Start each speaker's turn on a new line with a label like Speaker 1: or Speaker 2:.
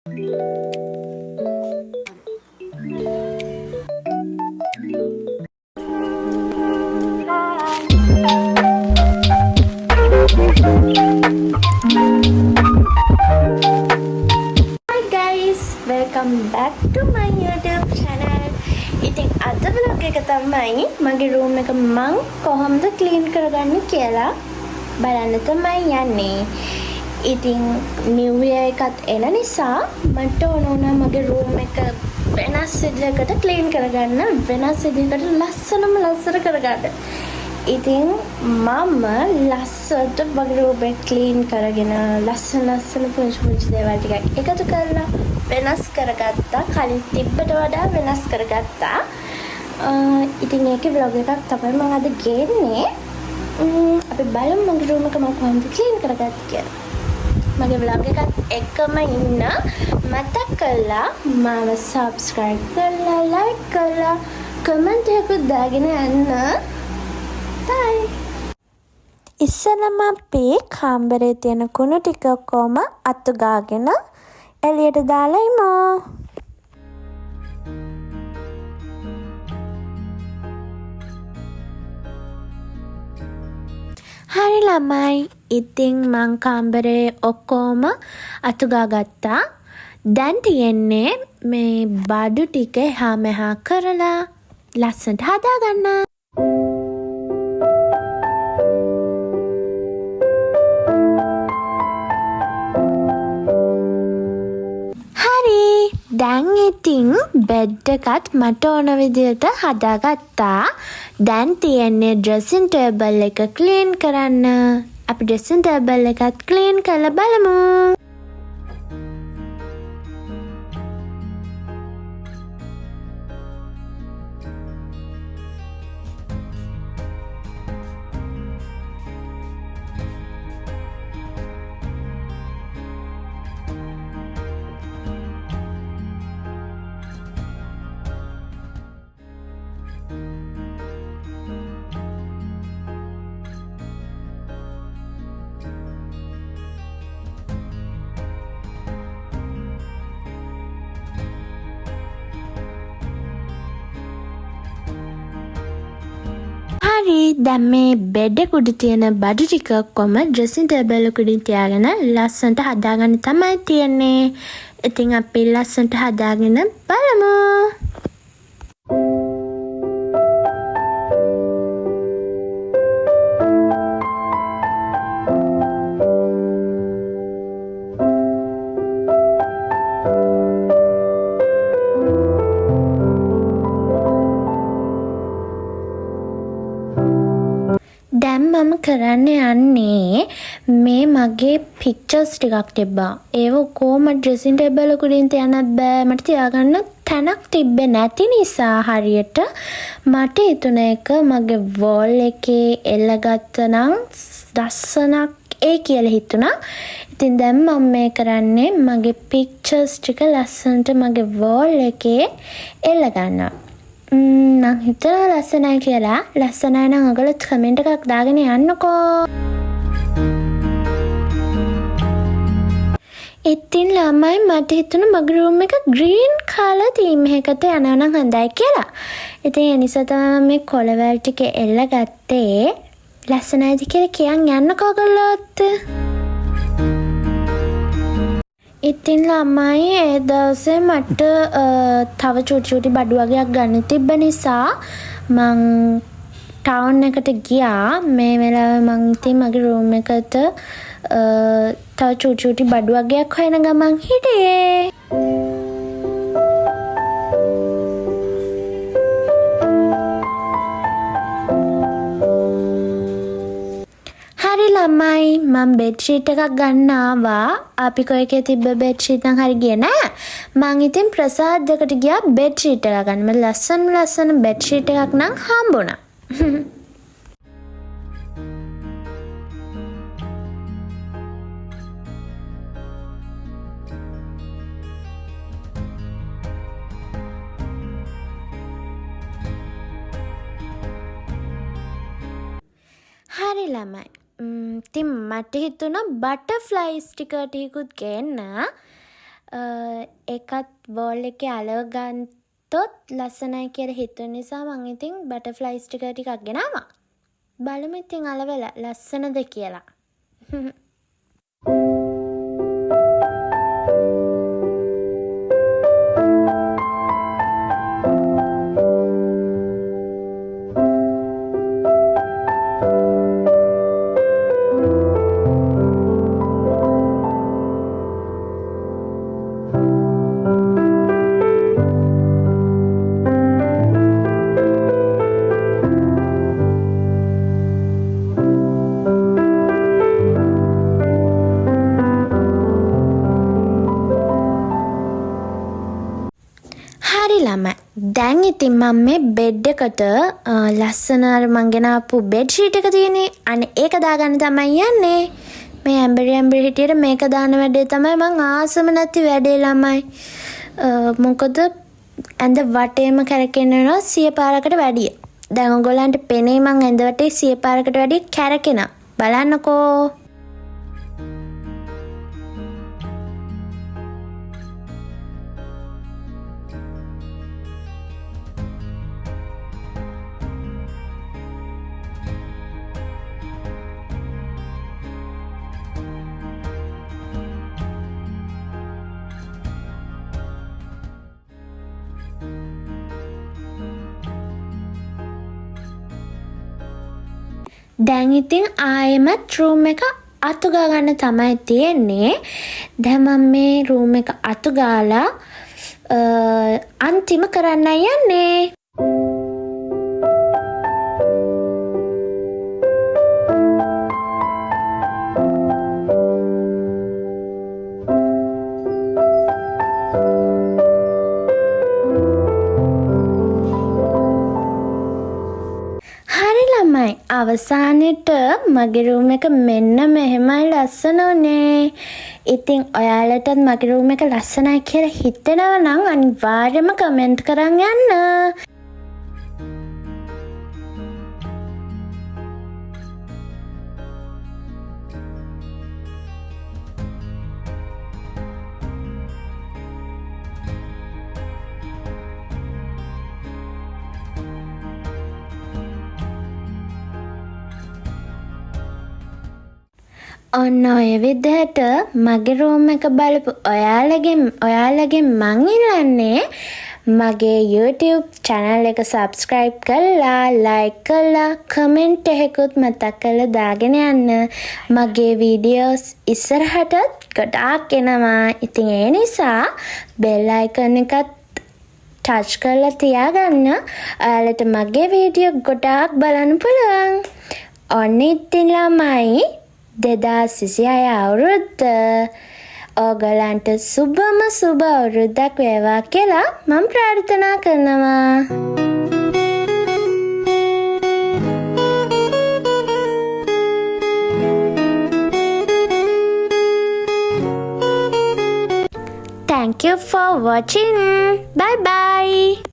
Speaker 1: Hi guys, welcome back to my YouTube channel. ඉතින් අද vlog එක තමයි මගේ room එක මං කොහොමද clean කරගන්නේ කියලා බලන්න තමයි යන්නේ. ඉතින් new year එකත් එන නිසා මට ඕන වුණා මගේ room එක වෙනස් විදිහකට clean කරගන්න, වෙනස් විදිහකට ලස්සන කරගන්න. ඉතින් මම ලස්සනට මගේ room එක clean කරගෙන ලස්සන පුංචි දේවල් ටිකක් එකතු කරලා වෙනස් කරගත්තා. කලින් තිබ්බට වඩා වෙනස් කරගත්තා. ඉතින් ඒකේ vlog එකක් තමයි මම අද ගේන්නේ. අපි බලමු මගේ room එක මම කොහොමද clean කරගත්තේ කියලා. මගේ vlog එකත් එක්කම ඉන්න මතක් කරලා මාව subscribe කරලා like කරලා comment එකක් දාගෙන යන්න. bye. ඉස්සෙල්ලාම අපි කාමරේ තියෙන කුණු ටික කොම අතු ගාගෙන එළියට දාලා ඉමු. හරි ළමයි, ඉතින් මං කාමරේ ඔක්කොම අතු ගාගත්තා. දැන් තියෙන්නේ මේ බඩු ටික එහා මෙහා කරලා ලස්සනට හදාගන්න. දැන් ඉතින් බෙඩ් එකත් මට ඕන විදිහට හදාගත්තා. දැන් තියෙන්නේ ඩ්‍රෙසින් ටේබල් එක ක්ලීන් කරන්න. අපි ඩ්‍රෙසින් ටේබල් එකත් ක්ලීන් කරලා බලමු. හරි, දැන් මේ බෙඩ් එක උඩ තියෙන බඩු ටික කොම ඩ්‍රෙසින් ටේබල් එක උඩින් තියාගෙන ලස්සනට හදාගන්න තමයි තියෙන්නේ. ඉතින් අපි ලස්සනට හදාගෙන බලමු. දැන් මම කරන්න යන්නේ මේ මගේ පික්චර්ස් ටිකක් තිබ්බා. ඒව කොහොම ඩ්‍රෙසින් ටේබල් එක උඩින් තියන්නත් බෑ. මට තියාගන්න තැනක් තිබ්බේ නැති නිසා හරියට මට හිතුණ එක මගේ වෝල් එකේ එල්ලගත්තා නම් ලස්සනක් ඒ කියලා හිතුණා. ඉතින් දැන් මම මේ කරන්නේ මගේ පික්චර්ස් ටික ලස්සනට මගේ වෝල් එකේ එල්ලගන්නවා. මං හිතනවා ලස්සනයි කියලා. ලස්සනයි නම් ඔයගොල්ලෝ කමෙන්ට් එකක් දාගෙන යන්නකෝ. ඉතින් ළමයි මට හිතුණා මගේ room එක green color theme එකකට යනවා නම් හොඳයි කියලා. ඉතින් ඒ නිසා තමයි මේ කොළවැල් ටික එල්ලගත්තේ. ලස්සනයිද කියලා කියන් යන්නකෝ ඔයගොල්ලෝත්. ඉතින් ළමයි ඒ දවසේ මට තව චූටි බඩු වගේක් ගන්න තිබ්බ නිසා මං ටවුන් එකට ගියා. මේ වෙලාවේ මං ඉතින් මගේ room එකට තව චූටි බඩු වගේක් හොයන ගමන් හිටියේ. හරි ළමයි, මම බෙඩ්ෂීට් එකක් ගන්න ආවා. අපි කොයකේ තිබ්බ බෙඩ්ෂීට් නම් හරි ගියේ නෑ. මං ඉතින් ප්‍රසාද් එකට ගියා බෙඩ්ෂීට් එකක් ගන්න. මට ලස්සන බෙඩ්ෂීට් එකක් නම් හම්බුණා. හරි ළමයි. ඉතින් මට හිතුණා බටර්ෆ්ලයිස් ටික ටිකුත් ගේන්න. ඒකත් වෝල් එකේ අලව ගත්තොත් ලස්සනයි කියලා හිතුන නිසා මං ඉතින් බටර්ෆ්ලයි ස්ටිකර් ටිකක් ගෙනාවා. බලමු ඉතින් අලවල ලස්සනද කියලා. දැන් ඉතින් මම මේ බෙඩ් එකට ලස්සන මං ගෙනාපු බෙඩ් ෂීට් එක තියෙන්නේ. අනේ ඒක දාගන්න තමයි යන්නේ. මේ ඇම්බරි හිටියට මේක දාන වැඩේ තමයි මං ආසම නැති වැඩේ ළමයි. මොකද ඇඳ වටේම කැරකෙනවා 100 පාරකට වැඩිය. දැන් ඔයගොල්ලන්ට පෙනේ මං ඇඳ වටේ 100 පාරකට වැඩිය කැරකෙනවා. බලන්නකෝ. දැන් ඉතින් ආයෙමත් රූම් එක අතු ගාගන්න තමයි තියෙන්නේ. දැන් මම මේ රූම් එක අතු ගාලා අන්තිම කරන්න යන්නේ. අවසානෙට මගේ රූම් එක මෙන්න මෙහෙමයි ලස්සන උනේ. ඉතින් ඔයාලටත් මගේ රූම් එක ලස්සනයි කියලා හිතෙනවා නම් අනිවාර්යයෙන්ම කමෙන්ට් කරන් යන්න. ඔන්න ඔය විදිහට මගේ රූම් එක බලපු ඔයාලගෙන් මං ඉල්ලන්නේ මගේ YouTube channel එක subscribe කරලා like කරලා comment එකකුත් මතක් කරලා දාගෙන යන්න. මගේ videos ඉස්සරහටත් ගොඩාක් එනවා. ඉතින් ඒ නිසා bell icon එකත් touch කරලා තියාගන්න. ඔයාලට මගේ video ගොඩාක් බලන්න පුළුවන්. ඔන්න ඉතින් ළමයි 2026 අවුරුද්ද ඕගලන්ට සුබම සුබ අවුරුද්දක් වේවා කියලා මම ප්‍රාර්ථනා කරනවා. Thank you for watching. Bye bye.